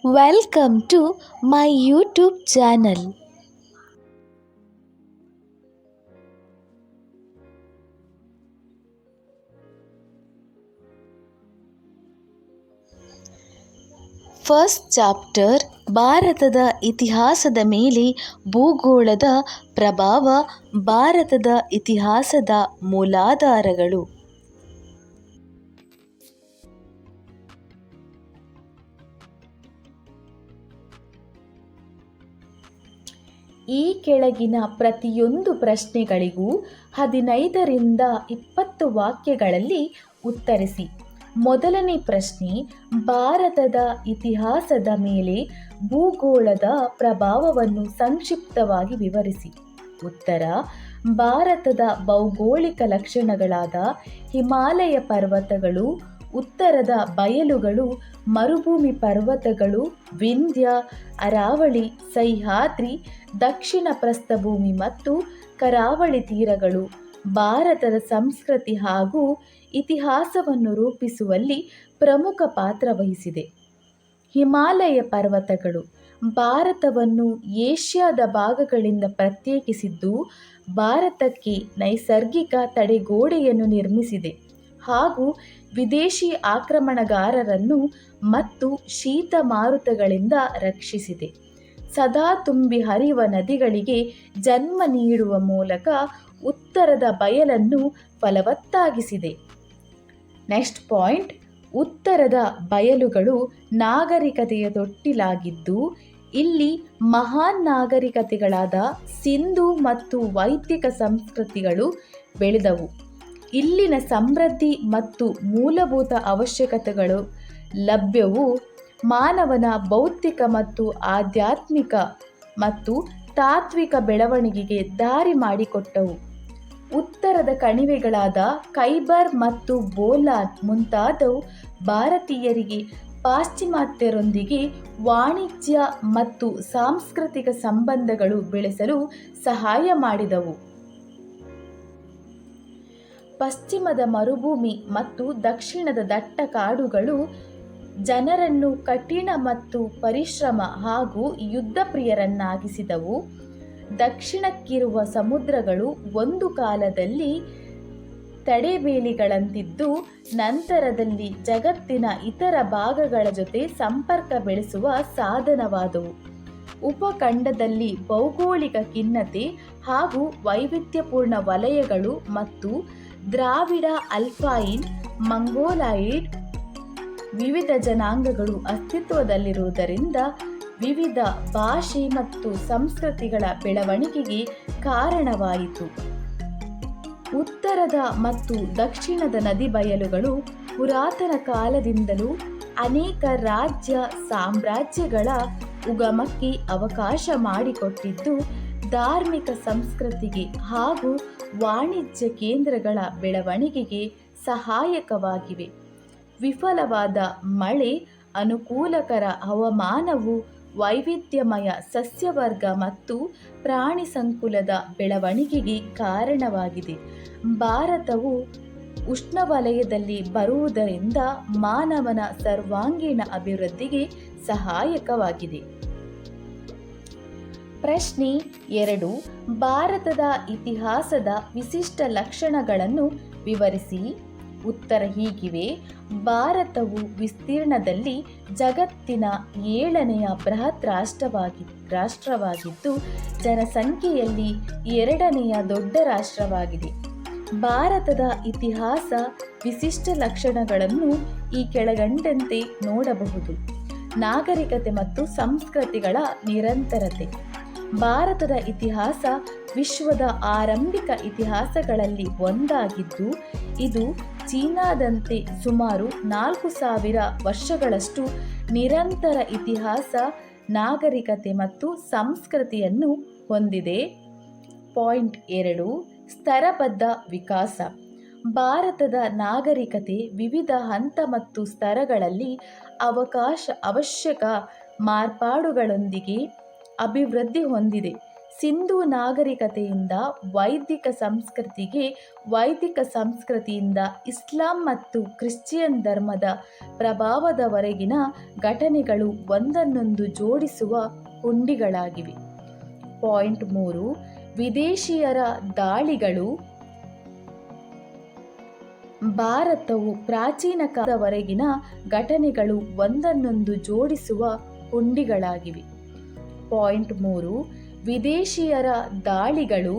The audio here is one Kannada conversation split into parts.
Welcome to my YouTube channel. First chapter ಭಾರತದ ಇತಿಹಾಸದ ಮೇಲೆ ಭೂಗೋಳದ ಪ್ರಭಾವ, ಭಾರತದ ಇತಿಹಾಸದ ಮೂಲಾಧಾರಗಳು. ಈ ಕೆಳಗಿನ ಪ್ರತಿಯೊಂದು ಪ್ರಶ್ನೆಗಳಿಗೂ 15ರಿಂದ 20 ವಾಕ್ಯಗಳಲ್ಲಿ ಉತ್ತರಿಸಿ. ಮೊದಲನೇ ಪ್ರಶ್ನೆ, ಭಾರತದ ಇತಿಹಾಸದ ಮೇಲೆ ಭೂಗೋಳದ ಪ್ರಭಾವವನ್ನು ಸಂಕ್ಷಿಪ್ತವಾಗಿ ವಿವರಿಸಿ. ಉತ್ತರ: ಭಾರತದ ಭೌಗೋಳಿಕ ಲಕ್ಷಣಗಳಾದ ಹಿಮಾಲಯ ಪರ್ವತಗಳು, ಉತ್ತರದ ಬಯಲುಗಳು, ಮರುಭೂಮಿ ಪರ್ವತಗಳು, ವಿಂಧ್ಯ, ಅರಾವಳಿ, ಸಹ್ಯಾದ್ರಿ, ದಕ್ಷಿಣ ಪ್ರಸ್ಥಭೂಮಿ ಮತ್ತು ಕರಾವಳಿ ತೀರಗಳು ಭಾರತದ ಸಂಸ್ಕೃತಿ ಹಾಗೂ ಇತಿಹಾಸವನ್ನು ರೂಪಿಸುವಲ್ಲಿ ಪ್ರಮುಖ ಪಾತ್ರ ವಹಿಸಿದೆ. ಹಿಮಾಲಯ ಪರ್ವತಗಳು ಭಾರತವನ್ನು ಏಷ್ಯಾದ ಭಾಗಗಳಿಂದ ಪ್ರತ್ಯೇಕಿಸಿದ್ದು, ಭಾರತಕ್ಕೆ ನೈಸರ್ಗಿಕ ತಡೆಗೋಡೆಯನ್ನು ನಿರ್ಮಿಸಿದೆ ಹಾಗೂ ವಿದೇಶಿ ಆಕ್ರಮಣಗಾರರನ್ನು ಮತ್ತು ಶೀತ ಮಾರುತಗಳಿಂದ ರಕ್ಷಿಸಿದೆ. ಸದಾ ತುಂಬಿ ಹರಿಯುವ ನದಿಗಳಿಗೆ ಜನ್ಮ ನೀಡುವ ಮೂಲಕ ಉತ್ತರದ ಬಯಲನ್ನು ಫಲವತ್ತಾಗಿಸಿದೆ. ನೆಕ್ಸ್ಟ್ ಪಾಯಿಂಟ್, ಉತ್ತರದ ಬಯಲುಗಳು ನಾಗರಿಕತೆಯ ತೊಟ್ಟಿಲಾಗಿದ್ದು, ಇಲ್ಲಿ ಮಹಾನ್ ನಾಗರಿಕತೆಗಳಾದ ಸಿಂಧು ಮತ್ತು ವೈದಿಕ ಸಂಸ್ಕೃತಿಗಳು ಬೆಳೆದವು. ಇಲ್ಲಿನ ಸಮೃದ್ಧಿ ಮತ್ತು ಮೂಲಭೂತ ಅವಶ್ಯಕತೆಗಳು ಲಭ್ಯವು ಮಾನವನ ಬೌದ್ಧಿಕ ಮತ್ತು ಆಧ್ಯಾತ್ಮಿಕ ಮತ್ತು ತಾತ್ವಿಕ ಬೆಳವಣಿಗೆಗೆ ದಾರಿ ಮಾಡಿಕೊಟ್ಟವು. ಉತ್ತರದ ಕಣಿವೆಗಳಾದ ಖೈಬರ್ ಮತ್ತು ಬೋಲಾನ್ ಮುಂತಾದವು ಭಾರತೀಯರಿಗೆ ಪಾಶ್ಚಿಮಾತ್ಯರೊಂದಿಗೆ ವಾಣಿಜ್ಯ ಮತ್ತು ಸಾಂಸ್ಕೃತಿಕ ಸಂಬಂಧಗಳು ಬೆಳೆಸಲು ಸಹಾಯ ಮಾಡಿದವು. ಪಶ್ಚಿಮದ ಮರುಭೂಮಿ ಮತ್ತು ದಕ್ಷಿಣದ ದಟ್ಟ ಕಾಡುಗಳು ಜನರನ್ನು ಕಠಿಣ ಮತ್ತು ಪರಿಶ್ರಮ ಹಾಗೂ ಯುದ್ಧಪ್ರಿಯರನ್ನಾಗಿಸಿದವು. ದಕ್ಷಿಣಕ್ಕಿರುವ ಸಮುದ್ರಗಳು ಒಂದು ಕಾಲದಲ್ಲಿ ತಡೆಬೇಲಿಗಳಂತಿದ್ದು, ನಂತರದಲ್ಲಿ ಜಗತ್ತಿನ ಇತರ ಭಾಗಗಳ ಜೊತೆ ಸಂಪರ್ಕ ಬೆಳೆಸುವ ಸಾಧನವಾದವು. ಉಪಖಂಡದಲ್ಲಿ ಭೌಗೋಳಿಕ ಖಿನ್ನತೆ ಹಾಗೂ ವೈವಿಧ್ಯಪೂರ್ಣ ವಲಯಗಳು ಮತ್ತು ದ್ರಾವಿಡ, ಅಲ್ಪೈನ್, ಮಂಗೋಲಾಯ್ಡ್ ವಿವಿಧ ಜನಾಂಗಗಳು ಅಸ್ತಿತ್ವದಲ್ಲಿರುವುದರಿಂದ ವಿವಿಧ ಭಾಷೆ ಮತ್ತು ಸಂಸ್ಕೃತಿಗಳ ಬೆಳವಣಿಗೆಗೆ ಕಾರಣವಾಯಿತು. ಉತ್ತರದ ಮತ್ತು ದಕ್ಷಿಣದ ನದಿ ಬಯಲುಗಳು ಪುರಾತನ ಕಾಲದಿಂದಲೂ ಅನೇಕ ರಾಜ್ಯ ಸಾಮ್ರಾಜ್ಯಗಳ ಉಗಮಕ್ಕೆ ಅವಕಾಶ ಮಾಡಿಕೊಟ್ಟಿದ್ದು, ಧಾರ್ಮಿಕ ಸಂಸ್ಕೃತಿಗೆ ಹಾಗೂ ವಾಣಿಜ್ಯ ಕೇಂದ್ರಗಳ ಬೆಳವಣಿಗೆಗೆ ಸಹಾಯಕವಾಗಿವೆ. ವಿಫಲವಾದ ಮಳೆ, ಅನುಕೂಲಕರ ಹವಾಮಾನವು ವೈವಿಧ್ಯಮಯ ಸಸ್ಯವರ್ಗ ಮತ್ತು ಪ್ರಾಣಿ ಸಂಕುಲದ ಬೆಳವಣಿಗೆಗೆ ಕಾರಣವಾಗಿದೆ. ಭಾರತವು ಉಷ್ಣವಲಯದಲ್ಲಿ ಬರುವುದರಿಂದ ಮಾನವನ ಸರ್ವಾಂಗೀಣ ಅಭಿವೃದ್ಧಿಗೆ ಸಹಾಯಕವಾಗಿದೆ. ಪ್ರಶ್ನೆ 2, ಭಾರತದ ಇತಿಹಾಸದ ವಿಶಿಷ್ಟ ಲಕ್ಷಣಗಳನ್ನು ವಿವರಿಸಿ. ಉತ್ತರ ಹೀಗಿವೆ: ಭಾರತವು ವಿಸ್ತೀರ್ಣದಲ್ಲಿ ಜಗತ್ತಿನ 7ನೇ ಬೃಹತ್ ರಾಷ್ಟ್ರವಾಗಿದ್ದು, ಜನಸಂಖ್ಯೆಯಲ್ಲಿ 2ನೇ ದೊಡ್ಡ ರಾಷ್ಟ್ರವಾಗಿದೆ. ಭಾರತದ ಇತಿಹಾಸ ವಿಶಿಷ್ಟ ಲಕ್ಷಣಗಳನ್ನು ಈ ಕೆಳಕಂಡಂತೆ ನೋಡಬಹುದು. ನಾಗರಿಕತೆ ಮತ್ತು ಸಂಸ್ಕೃತಿಗಳ ನಿರಂತರತೆ. ಭಾರತದ ಇತಿಹಾಸ ವಿಶ್ವದ ಆರಂಭಿಕ ಇತಿಹಾಸಗಳಲ್ಲಿ ಒಂದಾಗಿದ್ದು, ಇದು ಚೀನಾದಂತೆ ಸುಮಾರು 4000 ವರ್ಷಗಳಷ್ಟು ನಿರಂತರ ಇತಿಹಾಸ, ನಾಗರಿಕತೆ ಮತ್ತು ಸಂಸ್ಕೃತಿಯನ್ನು ಹೊಂದಿದೆ. ಪಾಯಿಂಟ್ 2, ಸ್ತರಬದ್ಧ ವಿಕಾಸ. ಭಾರತದ ನಾಗರಿಕತೆ ವಿವಿಧ ಹಂತ ಮತ್ತು ಸ್ತರಗಳಲ್ಲಿ ಅವಶ್ಯಕ ಮಾರ್ಪಾಡುಗಳೊಂದಿಗೆ ಅಭಿವೃದ್ಧಿ ಹೊಂದಿದೆ. ಸಿಂಧೂ ನಾಗರಿಕತೆಯಿಂದ ವೈದಿಕ ಸಂಸ್ಕೃತಿಗೆ, ವೈದಿಕ ಸಂಸ್ಕೃತಿಯಿಂದ ಇಸ್ಲಾಂ ಮತ್ತು ಕ್ರಿಶ್ಚಿಯನ್ ಧರ್ಮದ ಪ್ರಭಾವದವರೆಗಿನ ಘಟನೆಗಳು ಒಂದನ್ನೊಂದು ಜೋಡಿಸುವ ಹುಂಡಿಗಳಾಗಿವೆ. ಪಾಯಿಂಟ್ 3, ವಿದೇಶಿಯರ ದಾಳಿಗಳು ಭಾರತವು ಪ್ರಾಚೀನ ಕಾಲದವರೆಗಿನ ಘಟನೆಗಳು ಒಂದನ್ನೊಂದು ಜೋಡಿಸುವ ಹುಂಡಿಗಳಾಗಿವೆ. ಪಾಯಿಂಟ್ 3, ವಿದೇಶಿಯರ ದಾಳಿಗಳು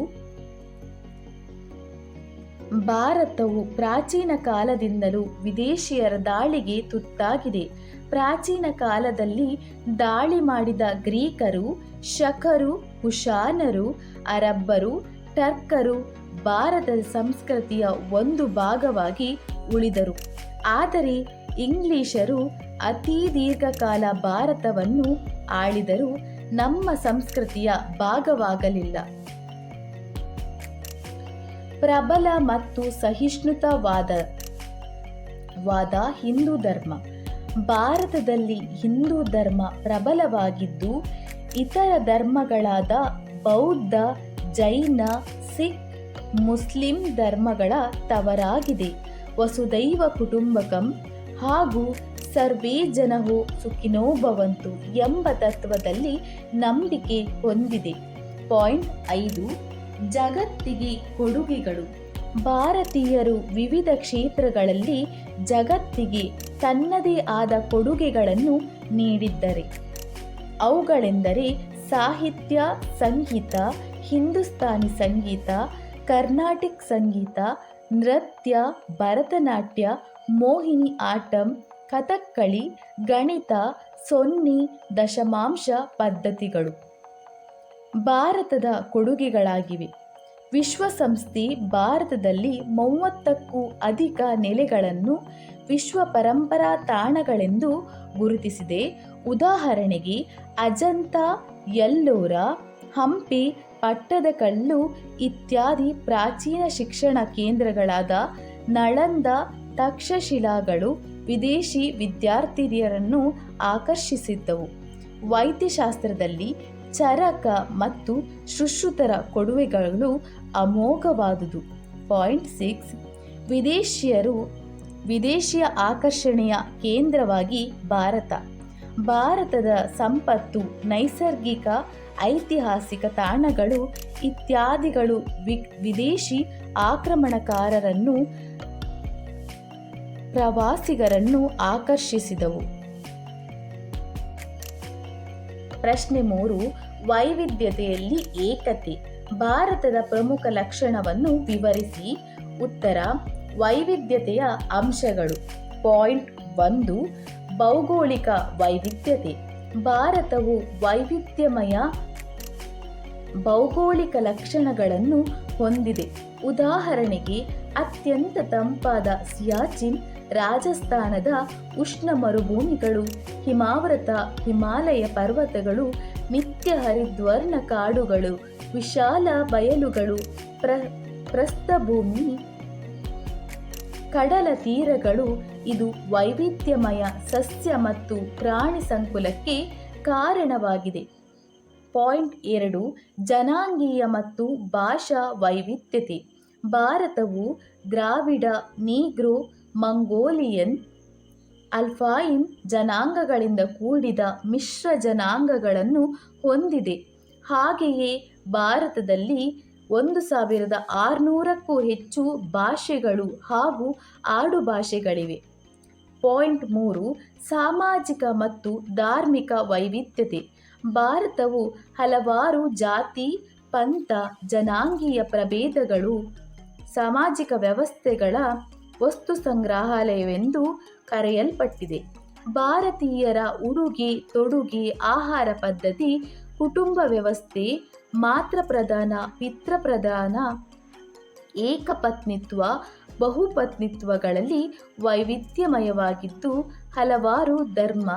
ಭಾರತವು ಪ್ರಾಚೀನ ಕಾಲದಿಂದಲೂ ವಿದೇಶಿಯರ ದಾಳಿಗೆ ತುತ್ತಾಗಿದೆ. ಪ್ರಾಚೀನ ಕಾಲದಲ್ಲಿ ದಾಳಿ ಮಾಡಿದ ಗ್ರೀಕರು, ಶಕರು, ಕುಶಾನರು, ಅರಬ್ಬರು, ಟರ್ಕರು ಭಾರತದ ಸಂಸ್ಕೃತಿಯ ಒಂದು ಭಾಗವಾಗಿ ಉಳಿದರು. ಆದರೆ ಇಂಗ್ಲಿಷರು ಅತಿ ದೀರ್ಘಕಾಲ ಭಾರತವನ್ನು ಆಳಿದರೂ ನಮ್ಮ ಸಂಸ್ಕೃತಿಯ ಭಾಗವಾಗಲಿಲ್ಲ. ಪ್ರಬಲ ಮತ್ತು ಸಹಿಷ್ಣುತಾವಾದ ಹಿಂದೂ ಧರ್ಮ. ಭಾರತದಲ್ಲಿ ಹಿಂದೂ ಧರ್ಮ ಪ್ರಬಲವಾಗಿದ್ದು, ಇತರ ಧರ್ಮಗಳಾದ ಬೌದ್ಧ, ಜೈನ, ಸಿಖ್, ಮುಸ್ಲಿಂ ಧರ್ಮಗಳ ತವರಾಗಿದೆ. ವಸುದೈವ ಕುಟುಂಬಕಂ ಹಾಗೂ ಸರ್ವೇ ಜನಃ ಸುಖಿನೋ ಭವಂತು ಎಂಬ ತತ್ವದಲ್ಲಿ ನಂಬಿಕೆ ಹೊಂದಿದೆ. ಪಾಯಿಂಟ್ 5, ಜಗತ್ತಿಗೆ ಕೊಡುಗೆಗಳು. ಭಾರತೀಯರು ವಿವಿಧ ಕ್ಷೇತ್ರಗಳಲ್ಲಿ ಜಗತ್ತಿಗೆ ತನ್ನದೇ ಆದ ಕೊಡುಗೆಗಳನ್ನು ನೀಡಿದ್ದಾರೆ. ಅವುಗಳೆಂದರೆ ಸಾಹಿತ್ಯ, ಸಂಗೀತ, ಹಿಂದೂಸ್ತಾನಿ ಸಂಗೀತ, ಕರ್ನಾಟಿಕ್ ಸಂಗೀತ, ನೃತ್ಯ, ಭರತನಾಟ್ಯ, ಮೋಹಿನಿ ಆಟ್ಟಂ, ಕಥಕ್ಕಳಿ, ಗಣಿತ, ಸೊನ್ನೆ, ದಶಮಾಂಶ ಪದ್ಧತಿಗಳು ಭಾರತದ ಕೊಡುಗೆಗಳಾಗಿವೆ. ವಿಶ್ವಸಂಸ್ಥೆ ಭಾರತದಲ್ಲಿ 30ಕ್ಕೂ ಅಧಿಕ ನೆಲೆಗಳನ್ನು ವಿಶ್ವ ಪರಂಪರಾ ತಾಣಗಳೆಂದು ಗುರುತಿಸಿದೆ. ಉದಾಹರಣೆಗೆ ಅಜಂತ, ಎಲ್ಲೋರ, ಹಂಪಿ, ಪಟ್ಟದಕಲ್ಲು ಇತ್ಯಾದಿ ಪ್ರಾಚೀನ ಶಿಕ್ಷಣ ಕೇಂದ್ರಗಳಾದ ನಳಂದ, ತಕ್ಷಶಿಲಾಗಳು ವಿದೇಶಿ ವಿದ್ಯಾರ್ಥಿನಿಯರನ್ನು ಆಕರ್ಷಿಸಿದ್ದವು. ವೈದ್ಯಶಾಸ್ತ್ರದಲ್ಲಿ ಚರಕ ಮತ್ತು ಸುಶ್ರುತರ ಕೊಡುಗೆಗಳು ಅಮೋಘವಾದುದು. ಪಾಯಿಂಟ್ 6, ವಿದೇಶಿಯ ಆಕರ್ಷಣೆಯ ಕೇಂದ್ರವಾಗಿ ಭಾರತದ ಸಂಪತ್ತು, ನೈಸರ್ಗಿಕ, ಐತಿಹಾಸಿಕ ತಾಣಗಳು ಇತ್ಯಾದಿಗಳು ವಿದೇಶಿ ಆಕ್ರಮಣಕಾರರನ್ನು, ಪ್ರವಾಸಿಗರನ್ನು ಆಕರ್ಷಿಸಿದವು. ಪ್ರಶ್ನೆ 3, ವೈವಿಧ್ಯತೆಯಲ್ಲಿ ಏಕತೆ. ಭಾರತದ ಪ್ರಮುಖ ಲಕ್ಷಣವನ್ನು ವಿವರಿಸಿ. ಉತ್ತರ: ವೈವಿಧ್ಯತೆಯ ಅಂಶಗಳು. ಪಾಯಿಂಟ್ 1, ಭೌಗೋಳಿಕ ವೈವಿಧ್ಯತೆ. ಭಾರತವು ವೈವಿಧ್ಯಮಯ ಭೌಗೋಳಿಕ ಲಕ್ಷಣಗಳನ್ನು ಹೊಂದಿದೆ. ಉದಾಹರಣೆಗೆ, ಅತ್ಯಂತ ತಂಪಾದ ಸಿಯಾಚಿನ್, ರಾಜಸ್ಥಾನದ ಉಷ್ಣ ಮರುಭೂಮಿಗಳು, ಹಿಮಾವೃತ ಹಿಮಾಲಯ ಪರ್ವತಗಳು, ನಿತ್ಯ ಹರಿದ್ವರ್ಣ ಕಾಡುಗಳು, ವಿಶಾಲ ಬಯಲುಗಳು, ಪ್ರಸ್ಥಭೂಮಿ, ಕಡಲ ತೀರಗಳು. ಇದು ವೈವಿಧ್ಯಮಯ ಸಸ್ಯ ಮತ್ತು ಪ್ರಾಣಿ ಸಂಕುಲಕ್ಕೆ ಕಾರಣವಾಗಿದೆ. ಪಾಯಿಂಟ್ 2, ಜನಾಂಗೀಯ ಮತ್ತು ಭಾಷಾ ವೈವಿಧ್ಯತೆ. ಭಾರತವು ದ್ರಾವಿಡ, ನೀಗ್ರೋ, ಮಂಗೋಲಿಯನ್, ಅಲ್ಪೈನ್ ಜನಾಂಗಗಳಿಂದ ಕೂಡಿದ ಮಿಶ್ರ ಜನಾಂಗಗಳನ್ನು ಹೊಂದಿದೆ. ಹಾಗೆಯೇ ಭಾರತದಲ್ಲಿ 1600ಕ್ಕೂ ಹೆಚ್ಚು ಭಾಷೆಗಳು ಹಾಗೂ ಆಡುಭಾಷೆಗಳಿವೆ. ಪಾಯಿಂಟ್ 3, ಸಾಮಾಜಿಕ ಮತ್ತು ಧಾರ್ಮಿಕ ವೈವಿಧ್ಯತೆ. ಭಾರತವು ಹಲವಾರು ಜಾತಿ, ಪಂಥ, ಜನಾಂಗೀಯ ಪ್ರಭೇದಗಳು, ಸಾಮಾಜಿಕ ವ್ಯವಸ್ಥೆಗಳ ವಸ್ತು ಸಂಗ್ರಹಾಲಯವೆಂದು ಕರೆಯಲ್ಪಟ್ಟಿದೆ. ಭಾರತೀಯರ ಉಡುಗೆ ತೊಡುಗೆ, ಆಹಾರ ಪದ್ಧತಿ, ಕುಟುಂಬ ವ್ಯವಸ್ಥೆ, ಮಾತೃಪ್ರಧಾನ, ಪಿತೃಪ್ರಧಾನ, ಏಕಪತ್ನಿತ್ವ, ಬಹುಪತ್ನಿತ್ವಗಳಲ್ಲಿ ವೈವಿಧ್ಯಮಯವಾಗಿದ್ದು, ಹಲವಾರು ಧರ್ಮ,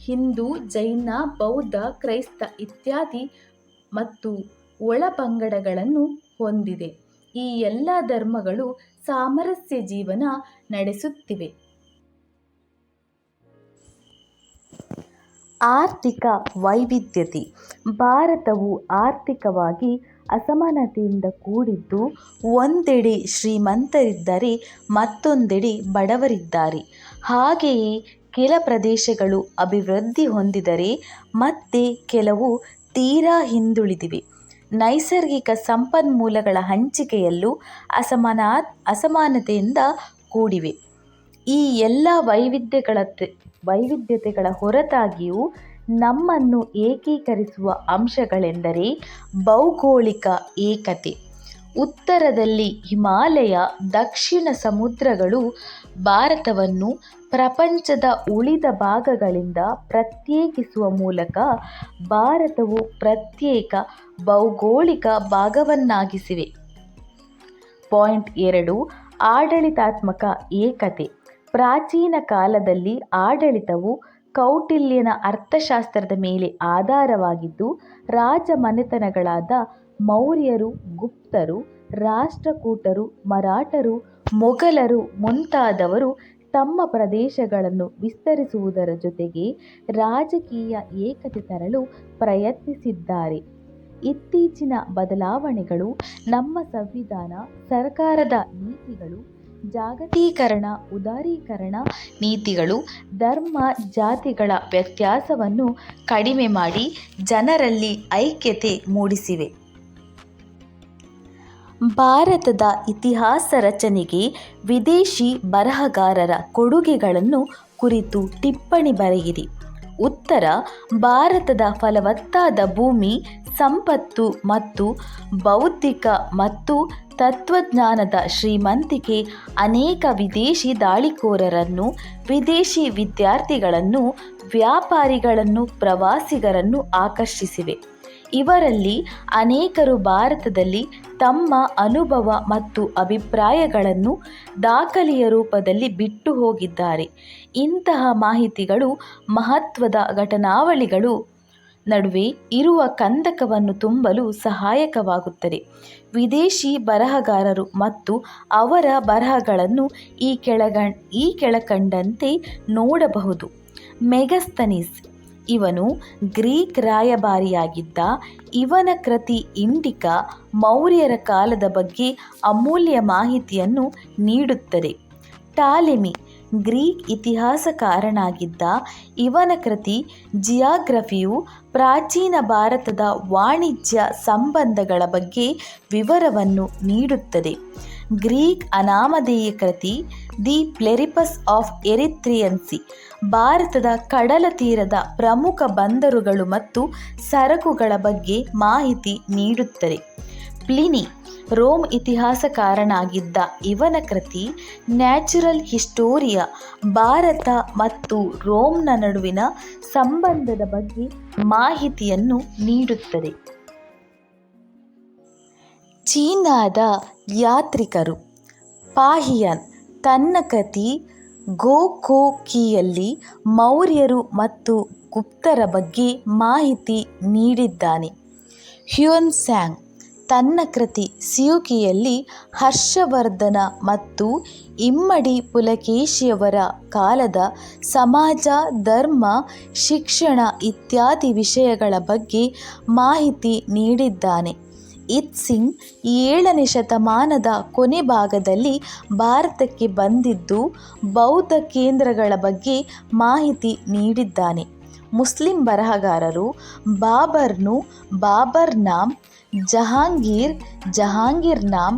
ಹಿಂದೂ, ಜೈನ, ಬೌದ್ಧ, ಕ್ರೈಸ್ತ ಇತ್ಯಾದಿ ಮತ್ತು ಒಳಪಂಗಡಗಳನ್ನು ಹೊಂದಿದೆ. ಈ ಎಲ್ಲ ಧರ್ಮಗಳು ಸಾಮರಸ್ಯ ಜೀವನ ನಡೆಸುತ್ತಿವೆ. ಆರ್ಥಿಕ ವೈವಿಧ್ಯತೆ. ಭಾರತವು ಆರ್ಥಿಕವಾಗಿ ಅಸಮಾನತೆಯಿಂದ ಕೂಡಿದ್ದು, ಒಂದೆಡೆ ಶ್ರೀಮಂತರಿದ್ದರೆ ಮತ್ತೊಂದೆಡೆ ಬಡವರಿದ್ದಾರೆ. ಹಾಗೆಯೇ ಕೆಲ ಪ್ರದೇಶಗಳು ಅಭಿವೃದ್ಧಿ ಹೊಂದಿದರೆ ಮತ್ತೆ ಕೆಲವು ತೀರಾ ಹಿಂದುಳಿದಿವೆ. ನೈಸರ್ಗಿಕ ಸಂಪನ್ಮೂಲಗಳ ಹಂಚಿಕೆಯಲ್ಲೂ ಅಸಮಾನತೆಯಿಂದ ಕೂಡಿವೆ. ಈ ಎಲ್ಲ ವೈವಿಧ್ಯತೆಗಳ ಹೊರತಾಗಿಯೂ ನಮ್ಮನ್ನು ಏಕೀಕರಿಸುವ ಅಂಶಗಳೆಂದರೆ ಭೌಗೋಳಿಕ ಏಕತೆ. ಉತ್ತರದಲ್ಲಿ ಹಿಮಾಲಯ, ದಕ್ಷಿಣ ಸಮುದ್ರಗಳು ಭಾರತವನ್ನು ಪ್ರಪಂಚದ ಉಳಿದ ಭಾಗಗಳಿಂದ ಪ್ರತ್ಯೇಕಿಸುವ ಮೂಲಕ ಭಾರತವು ಪ್ರತ್ಯೇಕ ಭೌಗೋಳಿಕ ಭಾಗವನ್ನಾಗಿಸಿವೆ. ಪಾಯಿಂಟ್ 2, ಆಡಳಿತಾತ್ಮಕ ಏಕತೆ. ಪ್ರಾಚೀನ ಕಾಲದಲ್ಲಿ ಆಡಳಿತವು ಕೌಟಿಲ್ಯನ ಅರ್ಥಶಾಸ್ತ್ರದ ಮೇಲೆ ಆಧಾರವಾಗಿದ್ದು, ರಾಜಮನೆತನಗಳಾದ ಮೌರ್ಯರು, ಗುಪ್ತರು, ರಾಷ್ಟ್ರಕೂಟರು, ಮರಾಠರು, ಮೊಘಲರು ಮುಂತಾದವರು ತಮ್ಮ ಪ್ರದೇಶಗಳನ್ನು ವಿಸ್ತರಿಸುವುದರ ಜೊತೆಗೆ ರಾಜಕೀಯ ಏಕತೆ ತರಲು ಪ್ರಯತ್ನಿಸಿದ್ದಾರೆ. ಇತ್ತೀಚಿನ ಬದಲಾವಣೆಗಳು ನಮ್ಮ ಸಂವಿಧಾನ, ಸರ್ಕಾರದ ನೀತಿಗಳು, ಜಾಗತೀಕರಣ, ಉದಾರೀಕರಣ ನೀತಿಗಳು ಧರ್ಮ, ಜಾತಿಗಳ ವ್ಯತ್ಯಾಸವನ್ನು ಕಡಿಮೆ ಮಾಡಿ ಜನರಲ್ಲಿ ಐಕ್ಯತೆ ಮೂಡಿಸಿವೆ. ಭಾರತದ ಇತಿಹಾಸ ರಚನೆಗೆ ವಿದೇಶಿ ಬರಹಗಾರರ ಕೊಡುಗೆಗಳನ್ನು ಕುರಿತು ಟಿಪ್ಪಣಿ ಬರೆಯಿರಿ. ಉತ್ತರ: ಭಾರತದ ಫಲವತ್ತಾದ ಭೂಮಿ, ಸಂಪತ್ತು ಮತ್ತು ಬೌದ್ಧಿಕ ಮತ್ತು ತತ್ವಜ್ಞಾನದ ಶ್ರೀಮಂತಿಕೆ ಅನೇಕ ವಿದೇಶಿ ದಾಳಿಕೋರರನ್ನು, ವಿದೇಶಿ ವಿದ್ಯಾರ್ಥಿಗಳನ್ನು, ವ್ಯಾಪಾರಿಗಳನ್ನು, ಪ್ರವಾಸಿಗರನ್ನು ಆಕರ್ಷಿಸಿವೆ. ಇವರಲ್ಲಿ ಅನೇಕರು ಭಾರತದಲ್ಲಿ ತಮ್ಮ ಅನುಭವ ಮತ್ತು ಅಭಿಪ್ರಾಯಗಳನ್ನು ದಾಖಲೆಯ ರೂಪದಲ್ಲಿ ಬಿಟ್ಟು ಹೋಗಿದ್ದಾರೆ. ಇಂತಹ ಮಾಹಿತಿಗಳು ಮಹತ್ವದ ಘಟನಾವಳಿಗಳು ನಡುವೆ ಇರುವ ಕಂದಕವನ್ನು ತುಂಬಲು ಸಹಾಯಕವಾಗುತ್ತದೆ. ವಿದೇಶಿ ಬರಹಗಾರರು ಮತ್ತು ಅವರ ಬರಹಗಳನ್ನು ಈ ಕೆಳಕಂಡಂತೆ ನೋಡಬಹುದು. ಮೆಗಸ್ತನೀಸ್. ಇವನು ಗ್ರೀಕ್ ರಾಯಭಾರಿಯಾಗಿದ್ದ. ಇವನ ಕೃತಿ ಇಂಡಿಕಾ ಮೌರ್ಯರ ಕಾಲದ ಬಗ್ಗೆ ಅಮೂಲ್ಯ ಮಾಹಿತಿಯನ್ನು ನೀಡುತ್ತದೆ. ಟಾಲೆಮಿ ಗ್ರೀಕ್ ಇತಿಹಾಸಕಾರನಾಗಿದ್ದ. ಇವನ ಕೃತಿ ಜಿಯಾಗ್ರಫಿಯು ಪ್ರಾಚೀನ ಭಾರತದ ವಾಣಿಜ್ಯ ಸಂಬಂಧಗಳ ಬಗ್ಗೆ ವಿವರವನ್ನು ನೀಡುತ್ತದೆ. ಗ್ರೀಕ್ ಅನಾಮಧೇಯ ಕೃತಿ ದಿ ಪ್ಲೆರಿಪಸ್ ಆಫ್ ಎರಿಥ್ರಿಯನ್ ಸಿ ಭಾರತದ ಕಡಲ ತೀರದ ಪ್ರಮುಖ ಬಂದರುಗಳು ಮತ್ತು ಸರಕುಗಳ ಬಗ್ಗೆ ಮಾಹಿತಿ ನೀಡುತ್ತದೆ. Pliny Rome ಇತಿಹಾಸಕಾರನಾಗಿದ್ದ. ಇವನ ಕೃತಿ ನ್ಯಾಚುರಲ್ ಹಿಸ್ಟೋರಿಯಾ ಭಾರತ ಮತ್ತು ರೋಮ್ನ ನಡುವಿನ ಸಂಬಂಧದ ಬಗ್ಗೆ ಮಾಹಿತಿಯನ್ನು ನೀಡುತ್ತದೆ. ಚೀನಾದ ಯಾತ್ರಿಕರು. ಪಾಹಿಯನ್ ತನ್ನ ಕೃತಿ ಗೊಕೊಕಿಯಲ್ಲಿ ಮೌರ್ಯರು ಮತ್ತು ಗುಪ್ತರ ಬಗ್ಗೆ ಮಾಹಿತಿ ನೀಡಿದ್ದಾನೆ. ಹ್ಯುಯನ್ ತನ್ನ ಕೃತಿ ಸಿಯುಕಿಯಲ್ಲಿ ಹರ್ಷವರ್ಧನ ಮತ್ತು ಇಮ್ಮಡಿ ಪುಲಕೇಶಿಯವರ ಕಾಲದ ಸಮಾಜ, ಧರ್ಮ, ಶಿಕ್ಷಣ ಇತ್ಯಾದಿ ವಿಷಯಗಳ ಬಗ್ಗೆ ಮಾಹಿತಿ ನೀಡಿದ್ದಾನೆ. ಇತ್ಸಿಂಗ್ 7ನೇ ಶತಮಾನದ ಕೊನೆ ಭಾಗದಲ್ಲಿ ಭಾರತಕ್ಕೆ ಬಂದಿದ್ದು ಬೌದ್ಧ ಕೇಂದ್ರಗಳ ಬಗ್ಗೆ ಮಾಹಿತಿ ನೀಡಿದ್ದಾನೆ. ಮುಸ್ಲಿಂ ಬರಹಗಾರರು ಬಾಬರ್ನು ಬಾಬರ್ ನಾಮ್, ಜಹಾಂಗೀರ್ ನಾಮ್,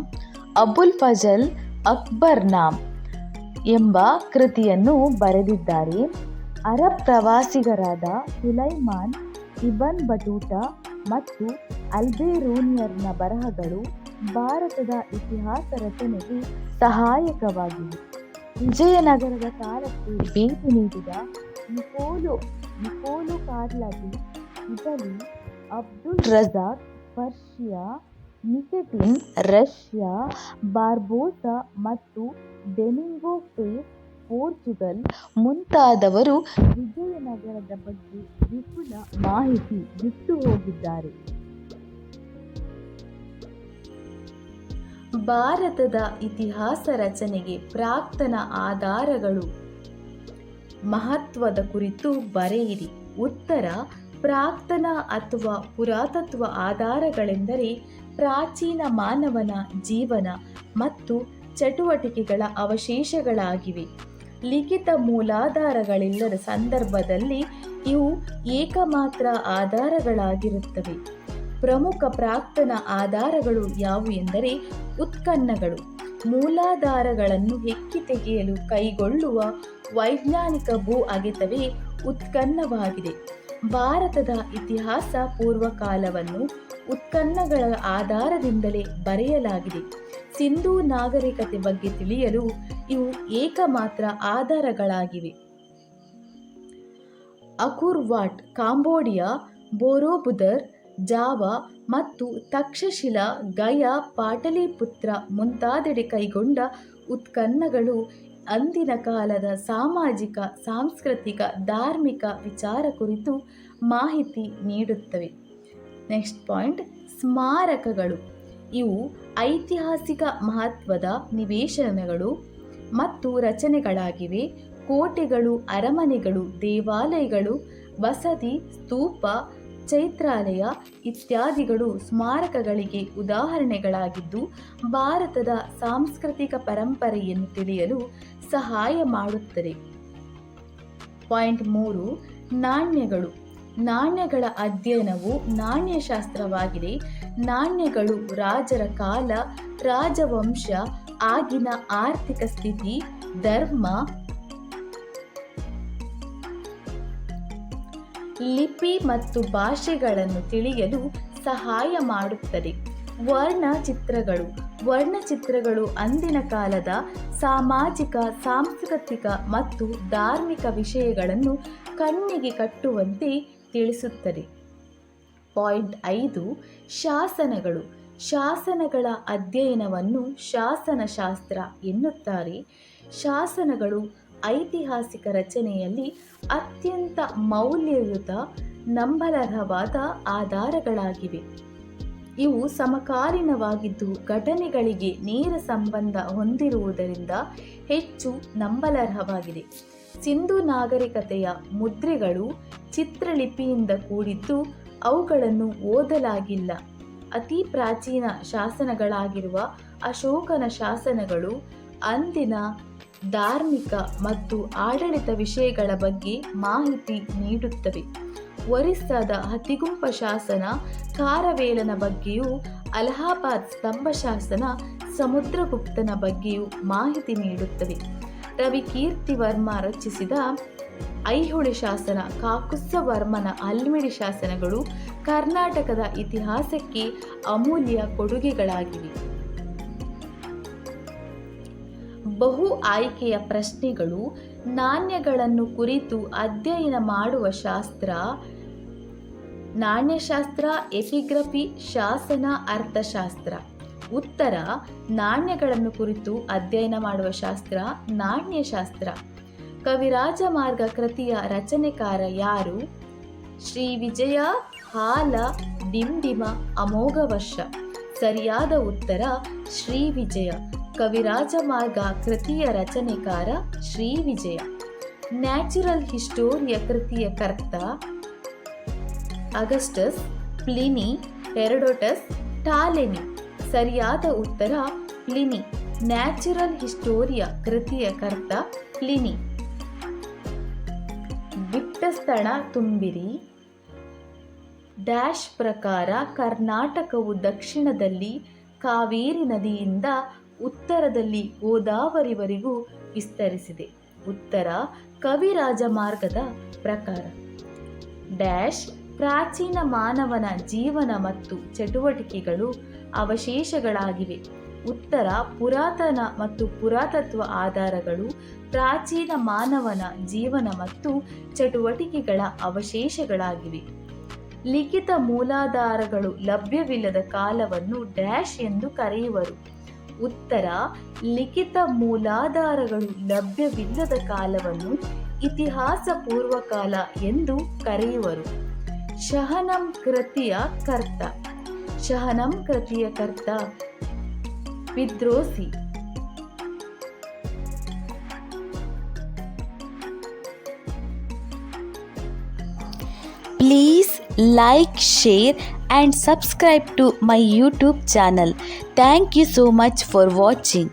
ಅಬುಲ್ ಫಜಲ್ ಅಕ್ಬರ್ ನಾಮ್ ಎಂಬ ಕೃತಿಯನ್ನು ಬರೆದಿದ್ದಾರೆ. ಅರಬ್ ಪ್ರವಾಸಿಗರಾದ ಸುಲೈಮಾನ್ ಇಬನ್ ಬಟೂಟಾ ಮತ್ತು ಅಲ್ಬೇರೂನಿಯರ್ನ ಬರಹಗಳು ಭಾರತದ ಇತಿಹಾಸ ರಚನೆಗೆ ಸಹಾಯಕವಾಗಿವೆ. ವಿಜಯನಗರದ ಕಾಲಕ್ಕೆ ಭೇಟಿ ನೀಡಿದ ನಿಕೋಲೋ ಕಾರ್ಲಾಡಿ Italy, Abdul Razak Persia, Nikitin Russia, Barbosa ಮತ್ತು ಡೊಮಿಂಗೋ ಪೇಸ್ ಪೋರ್ಚುಗಲ್ ಮುಂತಾದವರು ವಿಜಯನಗರದ ಬಗ್ಗೆ ವಿಪುಲ ಮಾಹಿತಿ ಬಿಟ್ಟು ಹೋಗಿದ್ದಾರೆ. ಭಾರತದ ಇತಿಹಾಸ ರಚನೆಗೆ ಪ್ರಾಕ್ತನ ಆಧಾರಗಳು ಮಹತ್ವದ ಕುರಿತು ಬರೆಯಿರಿ. ಉತ್ತರ ಪ್ರಾಕ್ತನ ಅಥವಾ ಪುರಾತತ್ವ ಆಧಾರಗಳೆಂದರೆ ಪ್ರಾಚೀನ ಮಾನವನ ಜೀವನ ಮತ್ತು ಚಟುವಟಿಕೆಗಳ ಅವಶೇಷಗಳಾಗಿವೆ. ಲಿಖಿತ ಮೂಲಾಧಾರಗಳಿಲ್ಲದ ಸಂದರ್ಭದಲ್ಲಿ ಇವು ಏಕಮಾತ್ರ ಆಧಾರಗಳಾಗಿರುತ್ತವೆ. ಪ್ರಮುಖ ಪ್ರಾಕ್ತನ ಆಧಾರಗಳು ಯಾವುವು ಎಂದರೆ ಉತ್ಖನನಗಳು. ಮೂಲಾಧಾರಗಳನ್ನು ಹೆಕ್ಕಿ ತೆಗೆಯಲು ಕೈಗೊಳ್ಳುವ ವೈಜ್ಞಾನಿಕ ಭೂ ಅಗೆತವೇ ಉತ್ಖನನವಾಗಿದೆ. ಭಾರತದ ಇತಿಹಾಸ ಪೂರ್ವಕಾಲವನ್ನು ಉತ್ಖನನಗಳ ಆಧಾರದಿಂದಲೇ ಬರೆಯಲಾಗಿದೆ. ಸಿಂಧೂ ನಾಗರಿಕತೆ ಬಗ್ಗೆ ತಿಳಿಯಲು ಇವು ಏಕಮಾತ್ರ ಆಧಾರಗಳಾಗಿವೆ. ಅಕುರ್ ವಾಟ್, ಕಾಂಬೋಡಿಯಾ, ಬೋರೋಬುದರ್, ಜಾವಾ ಮತ್ತು ತಕ್ಷಶಿಲಾ, ಗಯಾ, ಪಾಟಲಿಪುತ್ರ ಮುಂತಾದೆಡೆ ಕೈಗೊಂಡ ಉತ್ಖನನಗಳು ಅಂದಿನ ಕಾಲದ ಸಾಮಾಜಿಕ, ಸಾಂಸ್ಕೃತಿಕ, ಧಾರ್ಮಿಕ ವಿಚಾರ ಕುರಿತು ಮಾಹಿತಿ ನೀಡುತ್ತವೆ. ನೆಕ್ಸ್ಟ್ ಪಾಯಿಂಟ್, ಸ್ಮಾರಕಗಳು. ಇವು ಐತಿಹಾಸಿಕ ಮಹತ್ವದ ನಿವೇಶನಗಳು ಮತ್ತು ರಚನೆಗಳಾಗಿವೆ. ಕೋಟೆಗಳು, ಅರಮನೆಗಳು, ದೇವಾಲಯಗಳು, ಬಸದಿ, ಸ್ತೂಪ, ಚೈತ್ರಾಲಯ ಇತ್ಯಾದಿಗಳು ಸ್ಮಾರಕಗಳಿಗೆ ಉದಾಹರಣೆಗಳಾಗಿದ್ದು ಭಾರತದ ಸಾಂಸ್ಕೃತಿಕ ಪರಂಪರೆಯನ್ನು ತಿಳಿಯಲು ಸಹಾಯ ಮಾಡುತ್ತದೆ. ಪಾಯಿಂಟ್ 3, ನಾಣ್ಯಗಳು. ನಾಣ್ಯಗಳ ಅಧ್ಯಯನವು ನಾಣ್ಯಶಾಸ್ತ್ರವಾಗಿದೆ. ನಾಣ್ಯಗಳು ರಾಜರ ಕಾಲ, ರಾಜವಂಶ, ಆಗಿನ ಆರ್ಥಿಕ ಸ್ಥಿತಿ, ಧರ್ಮ, ಲಿಪಿ ಮತ್ತು ಭಾಷೆಗಳನ್ನು ತಿಳಿಯಲು ಸಹಾಯ ಮಾಡುತ್ತದೆ. ವರ್ಣಚಿತ್ರಗಳು. ವರ್ಣಚಿತ್ರಗಳು ಅಂದಿನ ಕಾಲದ ಸಾಮಾಜಿಕ, ಸಾಂಸ್ಕೃತಿಕ ಮತ್ತು ಧಾರ್ಮಿಕ ವಿಷಯಗಳನ್ನು ಕಣ್ಣಿಗೆ ಕಟ್ಟುವಂತೆ ತಿಳಿಸುತ್ತದೆ. ಪಾಯಿಂಟ್ 5, ಶಾಸನಗಳು. ಶಾಸನಗಳ ಅಧ್ಯಯನವನ್ನು ಶಾಸನಶಾಸ್ತ್ರ ಎನ್ನುತ್ತಾರೆ. ಶಾಸನಗಳು ಐತಿಹಾಸಿಕ ರಚನೆಯಲ್ಲಿ ಅತ್ಯಂತ ಮೌಲ್ಯಯುತ, ನಂಬಲರ್ಹವಾದ ಆಧಾರಗಳಾಗಿವೆ. ಇವು ಸಮಕಾಲೀನವಾಗಿದ್ದು ಘಟನೆಗಳಿಗೆ ನೇರ ಸಂಬಂಧ ಹೊಂದಿರುವುದರಿಂದ ಹೆಚ್ಚು ನಂಬಲರ್ಹವಾಗಿದೆ. ಸಿಂಧೂ ನಾಗರಿಕತೆಯ ಮುದ್ರೆಗಳು ಚಿತ್ರಲಿಪಿಯಿಂದ ಕೂಡಿದ್ದು ಅವುಗಳನ್ನು ಓದಲಾಗಿಲ್ಲ. ಅತಿ ಪ್ರಾಚೀನ ಶಾಸನಗಳಾಗಿರುವ ಅಶೋಕನ ಶಾಸನಗಳು ಅಂದಿನ ಧಾರ್ಮಿಕ ಮತ್ತು ಆಡಳಿತ ವಿಷಯಗಳ ಬಗ್ಗೆ ಮಾಹಿತಿ ನೀಡುತ್ತವೆ. ಒರಿಸ್ಸಾದ ಹತಿಗುಂಪ ಶಾಸನ, ಖಾರವೇಲನ ಬಗ್ಗೆಯೂ, ಅಲಹಾಬಾದ್ ಸ್ತಂಭ ಶಾಸನ ಸಮುದ್ರಗುಪ್ತನ ಬಗ್ಗೆಯೂ ಮಾಹಿತಿ ನೀಡುತ್ತವೆ. ರವಿಕೀರ್ತಿವರ್ಮ ರಚಿಸಿದ ಐಹೊಳೆ ಶಾಸನ, ಕಾಕುತ್ಸವರ್ಮನ ಹಲ್ಮಿಡಿ ಶಾಸನಗಳು ಕರ್ನಾಟಕದ ಇತಿಹಾಸಕ್ಕೆ ಅಮೂಲ್ಯ ಕೊಡುಗೆಗಳಾಗಿವೆ. ಬಹು ಆಯ್ಕೆಯ ಪ್ರಶ್ನೆಗಳು. ನಾಣ್ಯಗಳನ್ನು ಕುರಿತು ಅಧ್ಯಯನ ಮಾಡುವ ಶಾಸ್ತ್ರ ನಾಣ್ಯಶಾಸ್ತ್ರ, ಎಪಿಗ್ರಫಿ, ಶಾಸನ, ಅರ್ಥಶಾಸ್ತ್ರ. ಉತ್ತರ, ನಾಣ್ಯಗಳನ್ನು ಕುರಿತು ಅಧ್ಯಯನ ಮಾಡುವ ಶಾಸ್ತ್ರ ನಾಣ್ಯಶಾಸ್ತ್ರ. ಕವಿರಾಜಮಾರ್ಗ ಕೃತಿಯ ರಚನೆಕಾರ ಯಾರು? ಶ್ರೀ ವಿಜಯ, ಹಾಲ, ಡಿಂಡಿಮ, ಅಮೋಘವರ್ಷ. ಸರಿಯಾದ ಉತ್ತರ ಶ್ರೀ ವಿಜಯ. ಕವಿರಾಜಮಾರ್ಗ ಕೃತಿಯ ರಚನೆಕಾರ ಶ್ರೀ ವಿಜಯ. ನ್ಯಾಚುರಲ್ ಹಿಸ್ಟೋರಿಯ ಕೃತಿಯ ಕರ್ತ ಅಗಸ್ಟಸ್, ಪ್ಲಿನಿ, ಹೆರೋಡೋಟಸ್, ಟಾಲೆಮಿ. ಸರಿಯಾದ ಉತ್ತರ ಪ್ಲಿನಿ. ನ್ಯಾಚುರಲ್ ಹಿಸ್ಟೋರಿಯ ಕೃತಿಯ ಕರ್ತ ಪ್ಲಿನಿ. ಬಿಟ್ಟಸ್ಥಳ ತುಂಬಿರಿ. ಡ್ಯಾಶ್ ಪ್ರಕಾರ ಕರ್ನಾಟಕವು ದಕ್ಷಿಣದಲ್ಲಿ ಕಾವೇರಿ ನದಿಯಿಂದ ಉತ್ತರದಲ್ಲಿ ಗೋದಾವರಿವರೆಗೂ ವಿಸ್ತರಿಸಿದೆ. ಉತ್ತರ, ಕವಿರಾಜಮಾರ್ಗದ ಪ್ರಕಾರ. ಡ್ಯಾಶ್ ಪ್ರಾಚೀನ ಮಾನವನ ಜೀವನ ಮತ್ತು ಚಟುವಟಿಕೆಗಳು ಅವಶೇಷಗಳಾಗಿವೆ. ಉತ್ತರ, ಪುರಾತನ ಮತ್ತು ಪುರಾತತ್ವ ಆಧಾರಗಳು ಪ್ರಾಚೀನ ಮಾನವನ ಜೀವನ ಮತ್ತು ಚಟುವಟಿಕೆಗಳ ಅವಶೇಷಗಳಾಗಿವೆ. ಲಿಖಿತ ಮೂಲಾಧಾರಗಳು ಲಭ್ಯವಿಲ್ಲದ ಕಾಲವನ್ನು ಡ್ಯಾಶ್ ಎಂದು ಕರೆಯುವರು. ಉತ್ತರ, ಲಿಖಿತ ಮೂಲಾಧಾರಗಳು ಲಭ್ಯವಿಲ್ಲದ ಕಾಲವನ್ನು ಇತಿಹಾಸ ಪೂರ್ವಕಾಲ ಎಂದು ಕರೆಯುವರು. ಶಹನಂ ಕೃತಿಯ ಕರ್ತ. ಶಹನಂ ಕೃತಿಯ ಕರ್ತ ವಿದ್ರೋಸಿ. Please like, share and subscribe to my YouTube channel. Thank you so much for watching.